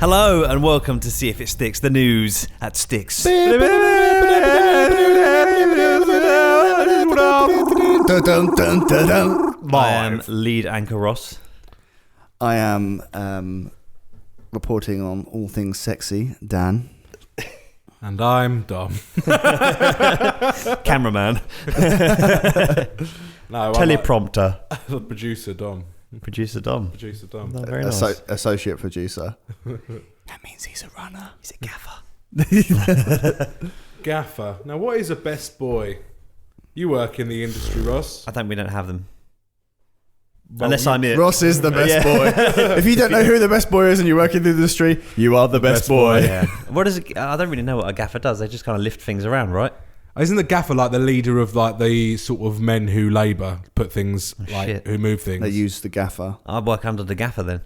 Hello and welcome to See If It Sticks, the news at Sticks. I am lead anchor Ross. I am reporting on all things sexy, Dan. And I'm Dom. Cameraman. No, Teleprompter. The producer, Dom. Producer Dom. Producer Dom. Oh, very nice. Associate producer. That means he's a runner. He's a gaffer. Gaffer. Now, what is a best boy? You work in the industry, Ross. I think we don't have them. Well, Unless I'm it. Ross is the best boy. If you don't know who the best boy is and you work in the industry, you are the best boy. Yeah. What is it? I don't really know what a gaffer does. They just kind of lift things around, right? Isn't the gaffer like the leader of like the sort of men who labour, put things who move things? They use the gaffer. I work under the gaffer then.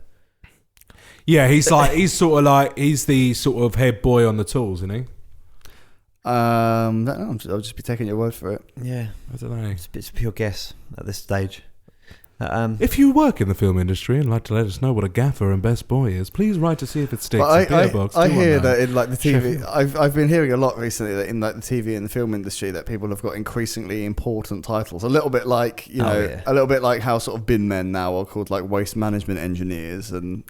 Yeah, he's the sort of head boy on the tools, isn't he? I'll just be taking your word for it. Yeah. I don't know. It's a pure guess at this stage. If you work in the film industry and like to let us know what a gaffer and best boy is, please write to See If It Sticks. I hear that in like the TV. I've been hearing a lot recently that in like the TV and the film industry that people have got increasingly important titles. A little bit like a little bit like how sort of bin men now are called like waste management engineers and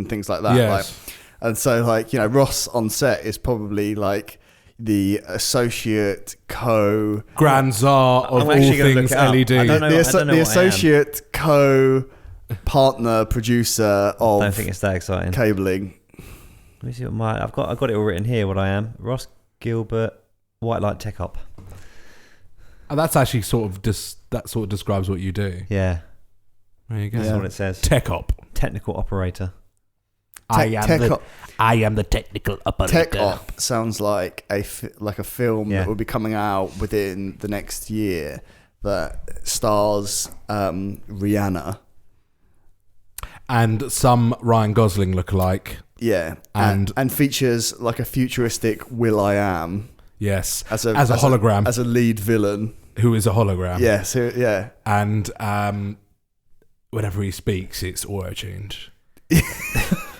things like that. Yes. And so like Ross on set is probably like the associate Grand Czar of all things LED. The associate partner producer of I don't think it's that exciting. Cabling. Let me see what I've got it all written here. What I am: Ross Gilbert, White Light Tech Op. And that's actually sort of describes what you do. Yeah, There you go. that's what it says. Tech op. Technical operator. I am the technical operator. Tech Op sounds like a film that will be coming out within the next year that stars Rihanna and some Ryan Gosling lookalike. Yeah, and features like a futuristic Will.i.am. Yes, as a hologram, as a lead villain who is a hologram. Yes, yeah, and whenever he speaks, it's auto-tuned.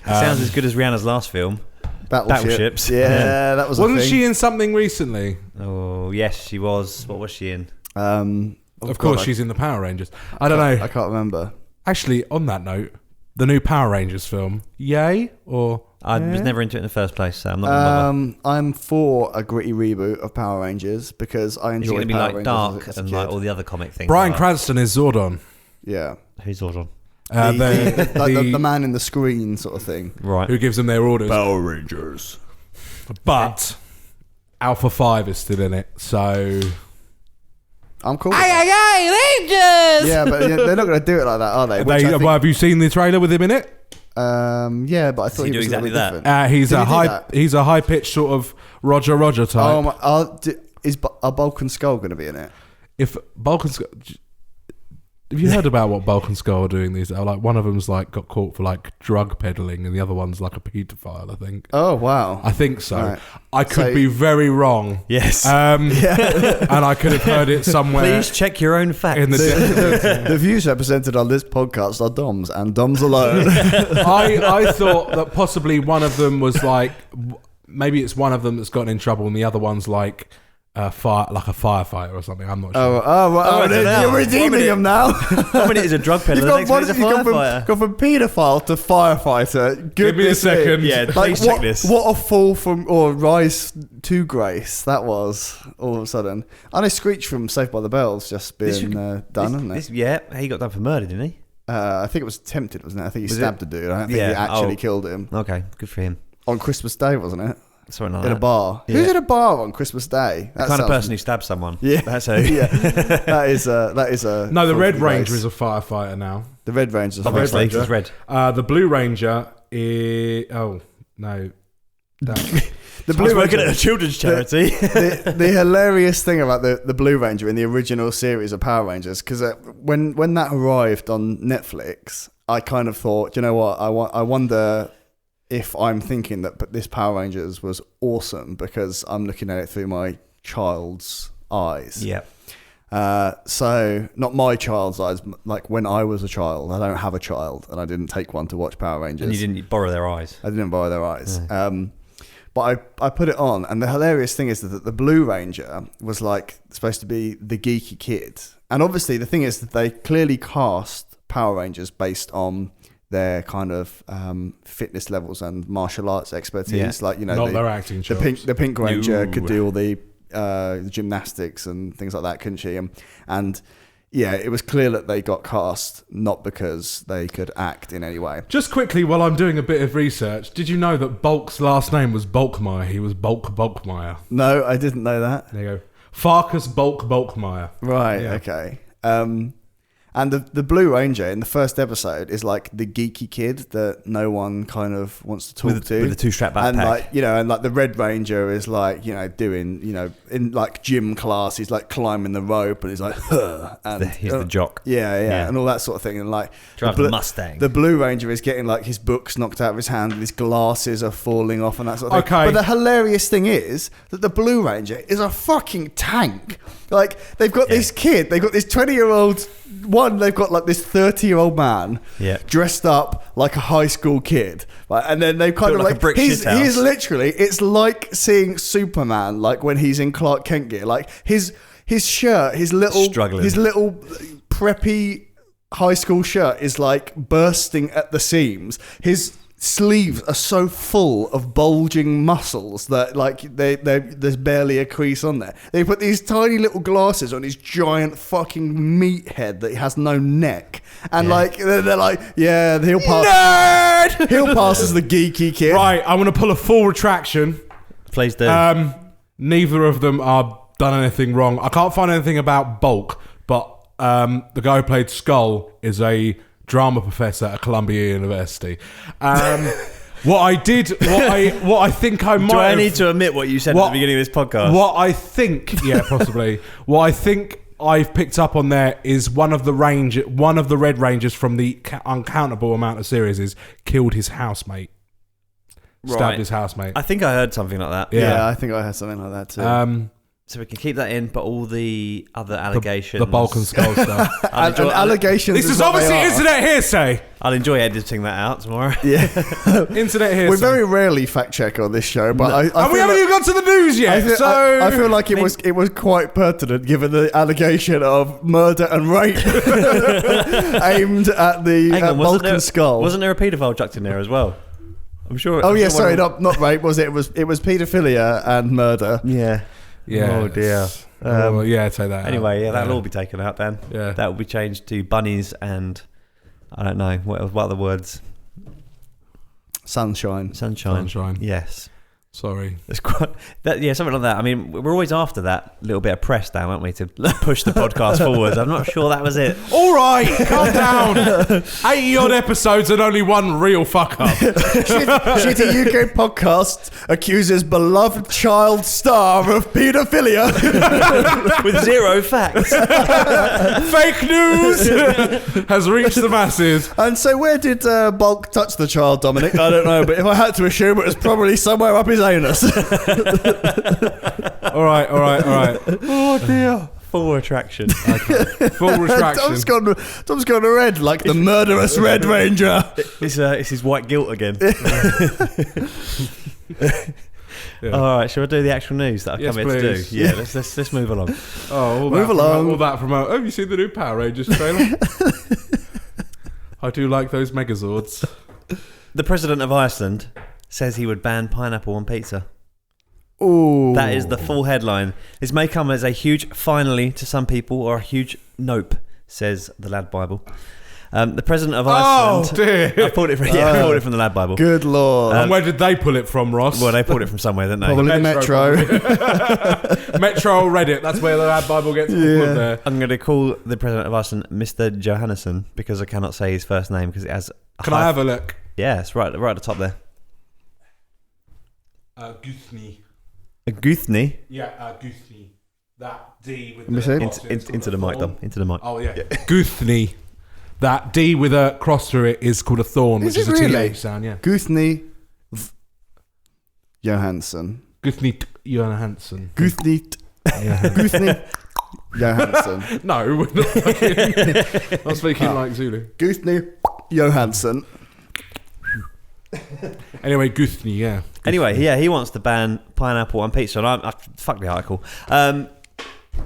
Sounds as good as Rihanna's last film, Battleships. Yeah, that was. Wasn't she in something recently? Oh yes, she was. What was she in? Of course, she's in the Power Rangers. I don't know. I can't remember. Actually, on that note, the new Power Rangers film, yay or? I was never into it in the first place, so I'm not gonna bother. I'm for a gritty reboot of Power Rangers because I enjoy. Is it going to be Power like Rangers Dark as a and kid. like all the other comic things? Bryan Cranston is Zordon. Yeah. Who's Zordon? The man in the screen sort of thing. Right. Who gives them their orders. Power Rangers. But Alpha 5 is still in it, so... I'm cool. Rangers! Yeah, but they're not going to do it like that, are they? Have you seen the trailer with him in it? Yeah, but I thought he was exactly that. He's a high-pitched sort of Roger type. Are Bulk and Skull going to be in it? If Bulk and Skull... Have you heard about what Bulk and Skull are doing these days? Like, one of them's like got caught for like drug peddling, and the other one's like a paedophile, I think. Oh wow! I think so. Right. I could be very wrong. Yes. And I could have heard it somewhere. Please check your own facts. The views represented on this podcast are Dom's and Dom's alone. I thought that possibly one of them was like, maybe it's one of them that's gotten in trouble, and the other one's like. A firefighter or something. I'm not sure. You're redeeming him now. One minute is a drug peddler, the next minute is a firefighter. Gone from paedophile to firefighter. Give me a second. Yeah, please check this. What a fall from or rise to grace that was all of a sudden. I know Screech from Saved by the Bell's just been done, hasn't it? Yeah, he got done for murder, didn't he? I think it was attempted, wasn't it? I think he stabbed a dude. I don't think he actually killed him. Okay, good for him. On Christmas Day, wasn't it? Something like in that. A bar. Yeah. Who's in a bar on Christmas Day? The kind of person who stabs someone. Yeah, that's who. Yeah, that is a. No, the Red Ranger is a firefighter now. The Red Ranger. Obviously, he's red. The Blue Ranger is. Oh no. The Blue Ranger at a children's charity. The hilarious thing about the Blue Ranger in the original series of Power Rangers, because when that arrived on Netflix, I kind of thought, you know what, I wonder if I'm thinking that this Power Rangers was awesome because I'm looking at it through my child's eyes. Yeah. So not my child's eyes, like when I was a child. I don't have a child, and I didn't take one to watch Power Rangers. And you didn't borrow their eyes. I didn't borrow their eyes. No. But I put it on, and the hilarious thing is that the Blue Ranger was like supposed to be the geeky kid. And obviously the thing is that they clearly cast Power Rangers based on their kind of fitness levels and martial arts expertise. Yeah. Like, you know, Not their acting chops. the Pink Ranger could do all the gymnastics and things like that, couldn't she? And yeah, it was clear that they got cast not because they could act in any way. Just quickly, while I'm doing a bit of research, did you know that Bulk's last name was Bulkmeyer? He was Bulkmeyer. No, I didn't know that. There you go. Farkas Bulkmeyer. Right, Yeah. okay. And the Blue Ranger in the first episode is like the geeky kid that no one kind of wants to talk to. With the two-strap backpack. And like, you know, and like the Red Ranger is like, you know, doing, you know, in like gym class, he's like climbing the rope and he's like, and He's the jock. Yeah, and all that sort of thing. And like Drives the Mustang. The Blue Ranger is getting like his books knocked out of his hand and his glasses are falling off and that sort of thing. Okay. But the hilarious thing is that the Blue Ranger is a fucking tank. Like, they've got this kid, they've got this 20-year-old one, they've got like this 30-year-old man dressed up like a high school kid. Right? And then they've kind Built of like a brick shit house. he's literally, it's like seeing Superman, like when he's in Clark Kent gear. Like his shirt, his little preppy high school shirt is like bursting at the seams. His sleeves are so full of bulging muscles that like there's barely a crease on there. They put these tiny little glasses on his giant fucking meathead that has no neck, and like they're like, yeah, he'll pass. Nerd! He'll pass as the geeky kid. Right, I want to pull a full retraction. Please do. Neither of them are done anything wrong. I can't find anything about Bulk, but the guy who played Skull is a drama professor at Columbia University. What I think I might. Do I need to admit what you said at the beginning of this podcast? What I think, possibly. What I think I've picked up on there is one of the Red Rangers from the uncountable amount of series killed his housemate. Stabbed his housemate. I think I heard something like that. Yeah, I think I heard something like that too. So we can keep that in, but all the other allegations... The Bulk and Skull stuff. and allegations... This is obviously internet hearsay. I'll enjoy editing that out tomorrow. Yeah. Internet hearsay. We very rarely fact check on this show, but I and we haven't even got to the news yet, I feel like it was quite pertinent given the allegation of murder and rape aimed at the Bulk and Skull. Wasn't there a paedophile chucked in there as well? I'm sure... not rape, was it? It was paedophilia and murder. Yeah. Yeah. Oh dear. Take that. Anyway, that'll all be taken out then. Yeah. That will be changed to bunnies and I don't know what are the words. Sunshine. Yes. Sorry. It's quite something like that. I mean, we're always after that little bit of press down, aren't we, to push the podcast forwards. I'm not sure that was it. All right, calm down. 80-odd episodes and only one real fuck up. Shitty UK podcast accuses beloved child star of paedophilia with zero facts. Fake news has reached the masses. And so, where did Bulk touch the child, Dominic? I don't know, but if I had to assume, it was probably somewhere up his anus. All right. Oh dear. Full retraction. Okay. Full retraction. Tom's gone red like the murderous Red Ranger. This is white guilt again. Yeah. All right, shall I do the actual news that I come here to do? Yeah, let's move along. All that from have you seen the new Power Rangers trailer? I do like those Megazords. The president of Iceland says he would ban pineapple on pizza. Ooh. That is the full headline. This may come as a huge finally to some people or a huge nope, says the Lad Bible. The president of Iceland... Oh, dear. I pulled it from the Lad Bible. Good Lord. And where did they pull it from, Ross? Well, they pulled it from somewhere, didn't they? Probably the Metro. Metro or Reddit. That's where the Lad Bible gets pulled there. I'm going to call the president of Iceland Mr. Johannesson because I cannot say his first name because it has... Can I have a look? Yeah, it's right at the top there. Guthnie. A Guthnie? Yeah, Guthnie. That D with into the mic, though. Into the mic. Oh, yeah. Guthnie. That D with a cross through it is called a thorn, which is a TH sound, yeah. Guthnie Johansson. Guthnie Johansson. Guthnie Johansson. No, we're not speaking like Zulu. Guthrie Johansson. Anyway, Guthrie, yeah. Anyway, yeah, he wants to ban pineapple on pizza, and I fuck the article.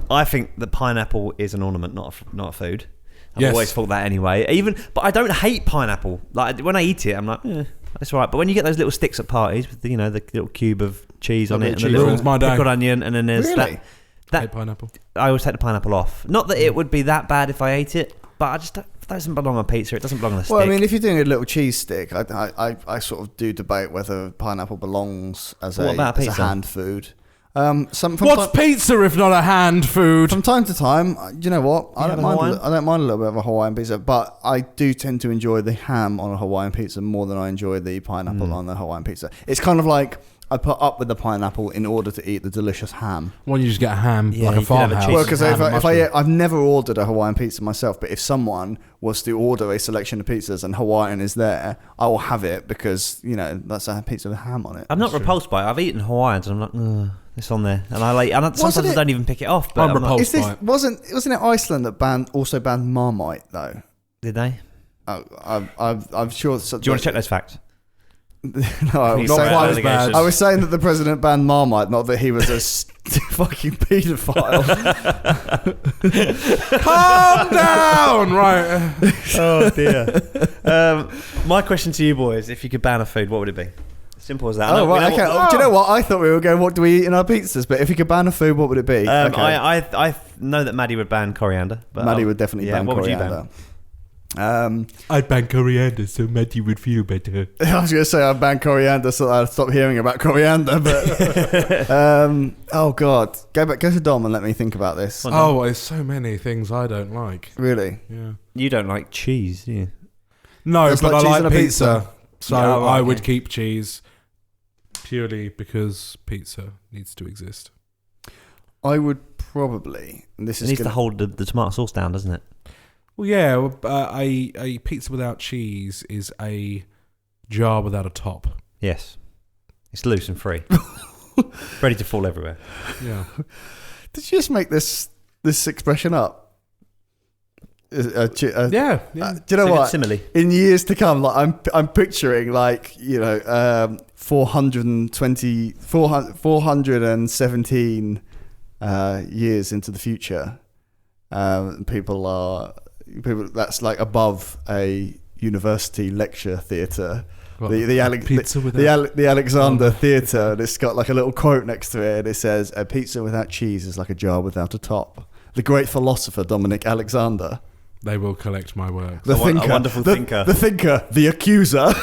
I think that pineapple is an ornament, not a food. I've always thought that anyway. But I don't hate pineapple. Like when I eat it, I'm like, that's all right. But when you get those little sticks at parties with the little cube of cheese on it and the little pickled onion, and then there's that pineapple. I always take the pineapple off. Not that it would be that bad if I ate it, but I just don't. It doesn't belong on pizza. It doesn't belong on a stick. Well, I mean, if you're doing a little cheese stick, I sort of do debate whether pineapple belongs as a hand food. What's pizza if not a hand food? From time to time, you know what? I don't mind a little bit of a Hawaiian pizza, but I do tend to enjoy the ham on a Hawaiian pizza more than I enjoy the pineapple on the Hawaiian pizza. It's kind of like I put up with the pineapple in order to eat the delicious ham. Why don't you just get a ham, like a farmhouse? Well, because I've never ordered a Hawaiian pizza myself, but if someone was to order a selection of pizzas and Hawaiian is there, I will have it because, that's a pizza with ham on it. I'm not repulsed by it. I've eaten Hawaiians and I'm like, it's on there. And sometimes I don't even pick it off. But I'm repulsed by it. Wasn't it Iceland that also banned Marmite, though? Did they? I'm sure. Do you want to check those facts? No, not quite as bad. I was saying that the president banned Marmite, not that he was a fucking paedophile. Calm down, right? Oh dear. My question to you boys: if you could ban a food, what would it be? Simple as that. Oh, right. Okay. Do you know what? I thought we were going, what do we eat in our pizzas? But if you could ban a food, what would it be? Okay. I know that Maddie would ban coriander. But Maddie would definitely ban what coriander. Would you ban? I'd ban coriander so Maddie would feel better. I was going to say I'd ban coriander so I'd stop hearing about coriander, but oh god, go to Dom and let me think about this. There's so many things I don't like. Really? Yeah. You don't like cheese, do you? No, Just but like I like pizza. So I would okay. keep cheese purely because pizza needs to exist. I would probably. And this it needs to hold the tomato sauce down, doesn't it? Well, yeah, a pizza without cheese is a jar without a top. Yes. It's loose and free. Ready to fall everywhere. Yeah. Did you just make this expression up? Yeah. Do you know what? Simile. In years to come, like I'm picturing 417 years into the future. People that's like above a university lecture theatre. The Alexander Theatre, and it's got like a little quote next to it, and it says, "A pizza without cheese is like a jar without a top." The great philosopher Dominic Alexander. They will collect my work. A wonderful thinker. The thinker, the accuser.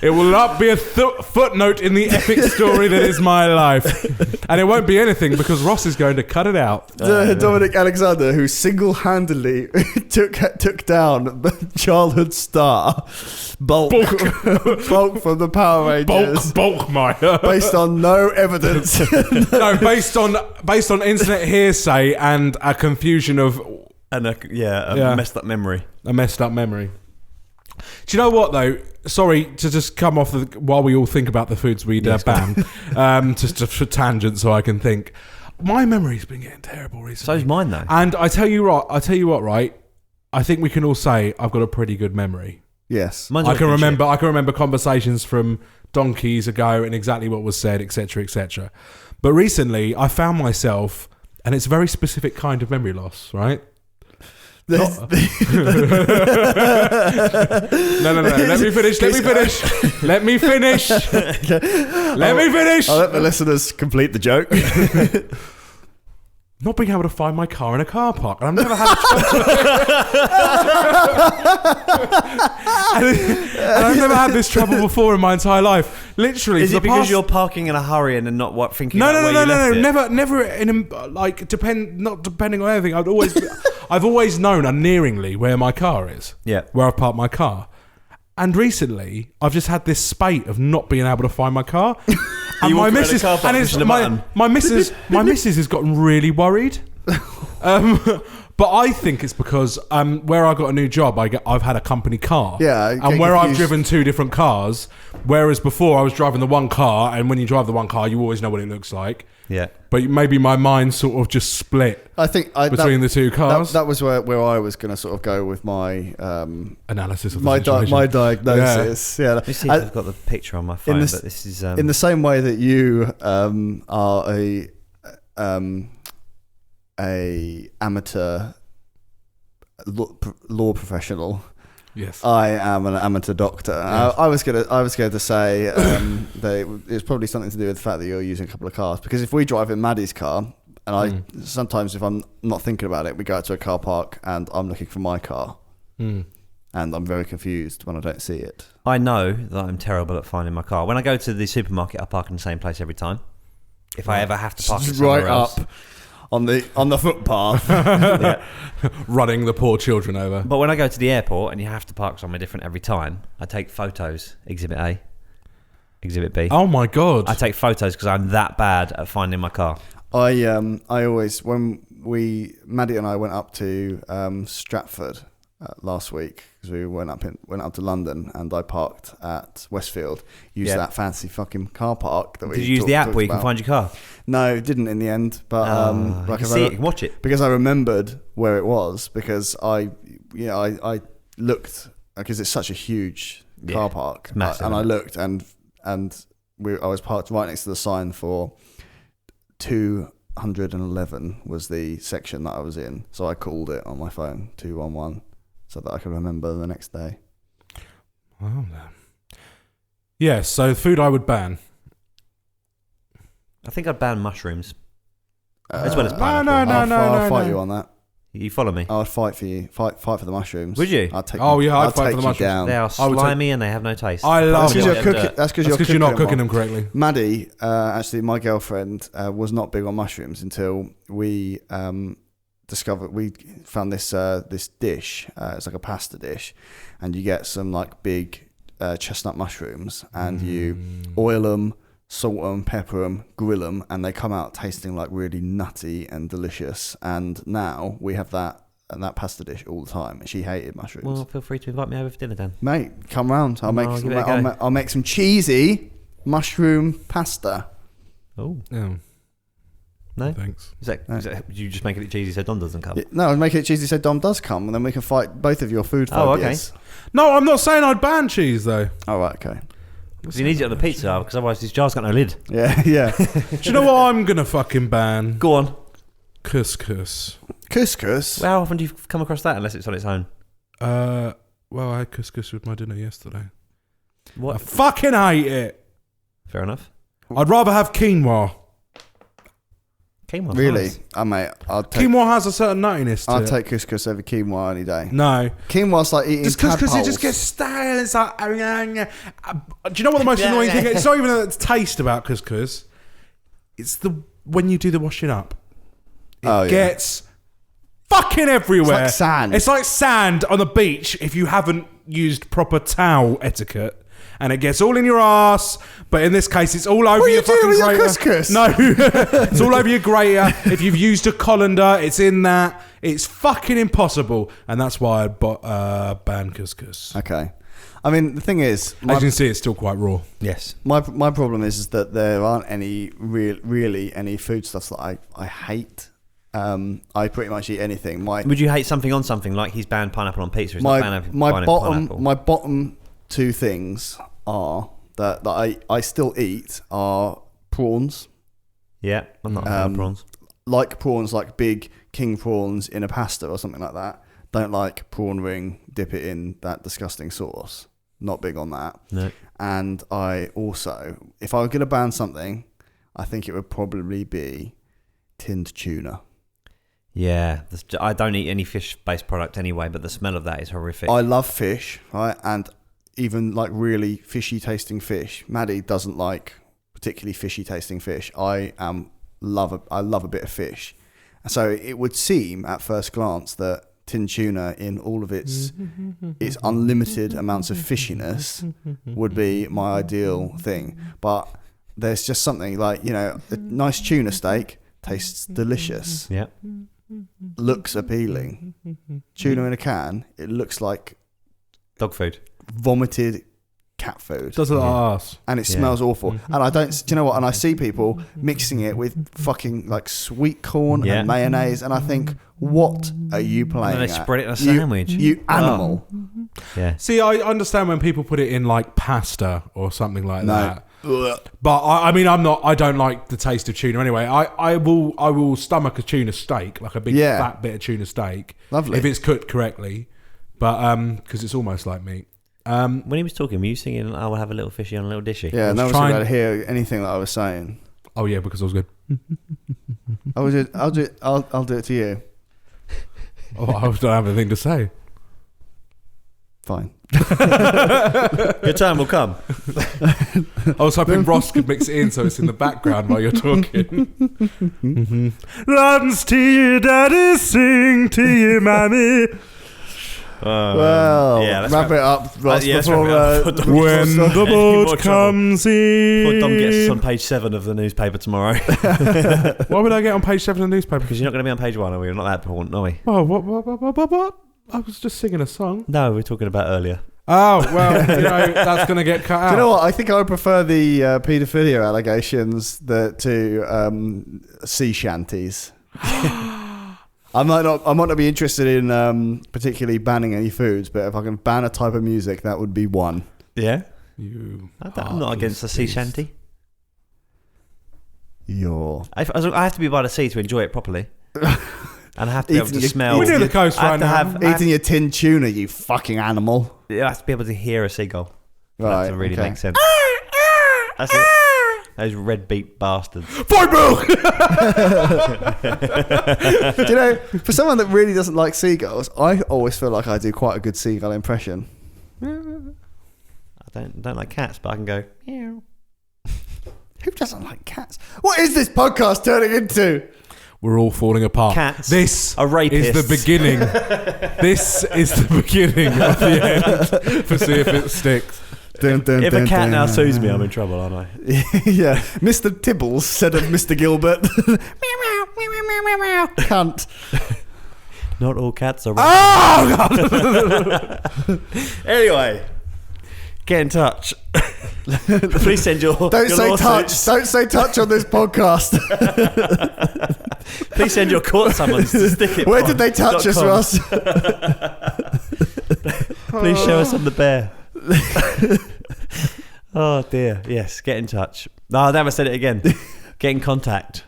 It will not be a footnote in the epic story that is my life. And it won't be anything because Ross is going to cut it out. Dominic Alexander, who single-handedly took down the childhood star Bulk from the Power Rangers. Bulkmeyer. Based on no evidence. No, based on internet hearsay and a confusion of... And a messed up memory. A messed up memory. Do you know what, though? Sorry to just come off while we all think about the foods we'd ban. Just for tangent so I can think. My memory's been getting terrible recently. So's mine, though. And I tell you what, right? I think we can all say I've got a pretty good memory. Yes. I can remember conversations from donkeys ago and exactly what was said, etc., etc. But recently, I found myself, and it's a very specific kind of memory loss, right? No. Let me finish. I'll let the listeners complete the joke. Not being able to find my car in a car park. And I've never had this trouble before in my entire life. Literally. Is it because you're parking in a hurry and not thinking about where you left it? Never not depending on anything. I've always known unerringly where my car is. Yeah. Where I've parked my car. And recently, I've just had this spate of not being able to find my car. And my missus has gotten really worried. But I think it's because where I got a new job, I've had a company car. Yeah. And where I've driven two different cars, whereas before I was driving the one car, and when you drive the one car, you always know what it looks like. Yeah. but maybe my mind sort of just split. I think between the two cars. That was where I was going to sort of go with my analysis of my diagnosis. Yeah. Let me see if I've got the picture on my phone. But this is in the same way that you are a amateur law professional. Yes, I am an amateur doctor. Yes. I was going to say that it's probably something to do with the fact that you're using a couple of cars. Because if we drive in Maddie's car, and sometimes if I'm not thinking about it, we go out to a car park and I'm looking for my car, and I'm very confused when I don't see it. I know that I'm terrible at finding my car. When I go to the supermarket, I park in the same place every time. If I ever have to park somewhere else. Up on the footpath, running the poor children over. But when I go to the airport and you have to park somewhere different every time, I take photos. Exhibit A, Exhibit B. Oh my god! I take photos because I'm that bad at finding my car. I always, when Maddie and I went up to Stratford last week, because we went up to London, and I parked at Westfield. Used that fancy fucking car park that we. Did you use the app where you can find your car? No, didn't in the end. But you can see it, you can watch it because I remembered where it was, because I looked, because it's such a huge car park, massive, and I looked and I was parked right next to the sign for 211 was the section that I was in, so I called it on my phone 211. So that I can remember the next day. Wow. Yeah, so food I would ban. I think I'd ban mushrooms. As well as pineapple. No. I'll fight you on that. You follow me? I'd fight for you. Fight for the mushrooms. Would you? I'd take I'd fight for the mushrooms. Down. They are slimy and they have no taste. I love them. That's because you're not cooking them correctly. Maddie, actually, my girlfriend, was not big on mushrooms until we... we found this dish. It's like a pasta dish, and you get some like big chestnut mushrooms, and you oil them, salt them, pepper them, grill them, and they come out tasting like really nutty and delicious. And now we have that pasta dish all the time. She hated mushrooms. Well, feel free to invite me over for dinner, Dan. Mate, come round. I'll make some cheesy mushroom pasta. Oh. Yeah. No? Thanks. Is that you just making it cheesy so Dom doesn't come? Yeah, no, I'd make it cheesy so Dom does come, and then we can fight both of your food phobias. Oh, okay. No, I'm not saying I'd ban cheese, though. Oh, right, okay. Because you need it on the pizza, because otherwise this jar's got no lid. Yeah. Do you know what I'm going to fucking ban? Go on. Couscous. Couscous? Well, how often do you come across that unless it's on its own? Well, I had couscous with my dinner yesterday. What? I fucking hate it. Fair enough. I'd rather have quinoa. Quinoa, really? nice. Mate, quinoa has a certain nuttiness to it. I'd take couscous over quinoa any day. No. Quinoa's like eating just because it just gets stale. It's like, do you know what the most annoying thing is? It's not even the taste about couscous. It's when you do the washing up. It gets fucking everywhere. It's like sand. It's like sand on the beach if you haven't used proper towel etiquette. And it gets all in your ass, but in this case, it's all over your fucking grater. Your couscous? No, it's all over your grater. If you've used a colander, it's in that. It's fucking impossible, and that's why I'd ban couscous. Okay, I mean the thing is, as you can see, it's still quite raw. Yes. My problem is that there aren't any really any foodstuffs that I hate. I pretty much eat anything. Would you hate something on something like he's banned pineapple on pizza? He's not banned pineapple. My bottom two things are that I still eat are prawns. Yeah, I'm not a fan of prawns. Like prawns, like big king prawns in a pasta or something like that. Don't like prawn ring, dip it in that disgusting sauce. Not big on that. No. And I also, if I were going to ban something, I think it would probably be tinned tuna. Yeah, I don't eat any fish-based product anyway, but the smell of that is horrific. I love fish, right? And even like really fishy tasting fish. Maddie doesn't like particularly fishy tasting fish. I love a bit of fish. So it would seem at first glance that tinned tuna in all of its unlimited amounts of fishiness would be my ideal thing. But there's just something like, a nice tuna steak tastes delicious. Yeah. Looks appealing. Tuna in a can, it looks like dog food. Vomited cat food. Does it ass? And it smells awful. And I don't, do you know what? And I see people mixing it with fucking like sweet corn and mayonnaise, and I think, what are you playing And they at? spread it in a sandwich. You animal. Yeah. See, I understand when people put it in like pasta or something like that. But I mean, I don't like the taste of tuna anyway. I will stomach a tuna steak, like a big fat bit of tuna steak. Lovely. If it's cooked correctly. But, because it's almost like meat. When he was talking, were you singing, I will have a little fishy on a little dishy? Yeah, no one's going to hear anything that I was saying. Oh yeah, because I was good. I'll do it to you. Oh, I don't have anything to say. Fine. Your time will come. I was hoping Ross could mix it in so it's in the background while you're talking. Dance to your daddy, sing to your mammy. Well, wrap it up, Ross, before when the boat comes in. Before Dom gets us on page 7 of the newspaper tomorrow. Why would I get on page 7 of the newspaper? Because you're not going to be on page 1, are we? We're not that important, are we? Oh, what? I was just singing a song. No, we were talking about earlier. Oh, well, that's going to get cut out. Do you know what? I think I would prefer the paedophilia allegations to sea shanties. I might not be interested in particularly banning any foods, but if I can ban a type of music, that would be one. Yeah? I'm not against the sea shanty. I have to be by the sea to enjoy it properly. And I have to be able to smell. We're near the coast right now. Eating your tin tuna, you fucking animal. I have to be able to hear a seagull. Right, that really makes sense. That's it. Those red beak bastards. Fight milk! Do you know, for someone that really doesn't like seagulls, I always feel like I do quite a good seagull impression. I don't like cats, but I can go meow. Who doesn't like cats? What is this podcast turning into? We're all falling apart. Cats this are rapists. Is the beginning. This is the beginning of the end. For see if it sticks. If a cat now sues me, I'm in trouble, aren't I? Yeah. Mr. Tibbles said of Mr. Gilbert, cunt. Not all cats are. Oh, God. Anyway, get in touch. Please send your. Don't say touch. Don't say touch on this podcast. Please send your court summons to stick it. Where did they touch us, Ross? Please show us on the bear. Oh dear. Yes, get in touch. No, I never said it again. Get in contact.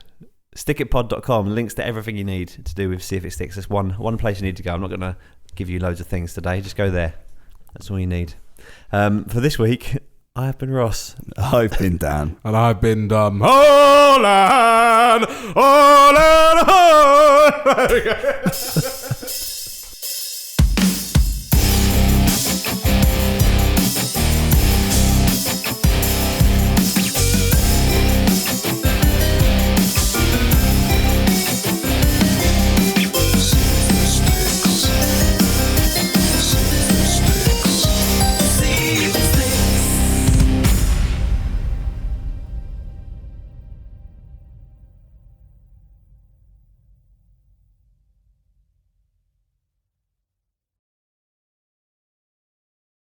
Stickitpod.com. Links to everything you need to do with See If It Sticks. There's one place you need to go. I'm not going to give you loads of things today. Just go there. That's all you need. For this week, I have been Ross. I've been Dan. And I've been Holland.